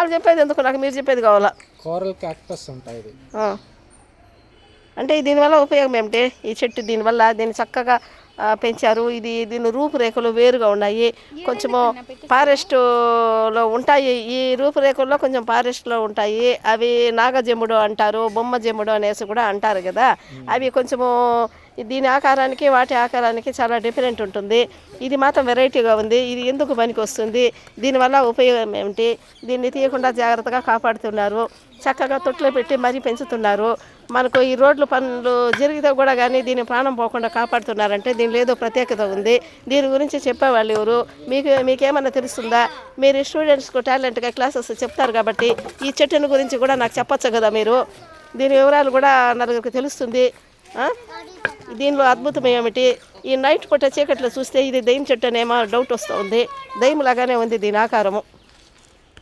వాళ్ళు చెప్పేది ఎందుకు, నాకు మీరు చెప్పేది కావాలా. కోరల్ క్యాక్టస్ ఉంటాయి ఇది. అంటే దీనివల్ల ఉపయోగం ఏమిటి? ఈ చెట్టు దీన్ని చక్కగా పెంచారు. దీని రూపురేఖలు వేరుగా ఉన్నాయి. కొంచెము ఫారెస్ట్లో ఉంటాయి. ఈ రూపురేఖల్లో కొంచెం ఫారెస్ట్లో ఉంటాయి. అవి నాగజెమ్ముడు అంటారు, బొమ్మ జెమ్ముడు అనేసి కూడా అంటారు కదా. అవి కొంచెము దీని ఆకారానికి వాటి ఆకారానికి చాలా డిఫరెంట్ ఉంటుంది. ఇది మాత్రం వెరైటీగా ఉంది. ఇది ఎందుకు పనికి వస్తుంది, దీనివల్ల ఉపయోగం ఏమిటి? దీన్ని తీయకుండా జాగ్రత్తగా కాపాడుతున్నారు. చక్కగా తొట్లో పెట్టి మరీ పెంచుతున్నారు. మనకు ఈ రోడ్లు పనులు జరిగితే కూడా కానీ దీని ప్రాణం పోకుండా కాపాడుతున్నారంటే దీనిలో ఏదో ప్రత్యేకత ఉంది. దీని గురించి చెప్పేవాళ్ళు ఎవరు? మీకేమన్నా తెలుస్తుందా? మీరు స్టూడెంట్స్కు టాలెంట్గా క్లాసెస్ చెప్తారు కాబట్టి ఈ చెట్టుని గురించి కూడా నాకు చెప్పచ్చు కదా మీరు. దీని వివరాలు కూడా నలుగురికి తెలుస్తుంది. దీనిలో అద్భుతం ఏమిటి? ఈ నైట్ పూట చీకట్లో చూస్తే ఇది దయ్యం చెట్టు అనేమో డౌట్ వస్తుంది. దయ్యం లాగానే ఉంది దీని ఆకారము.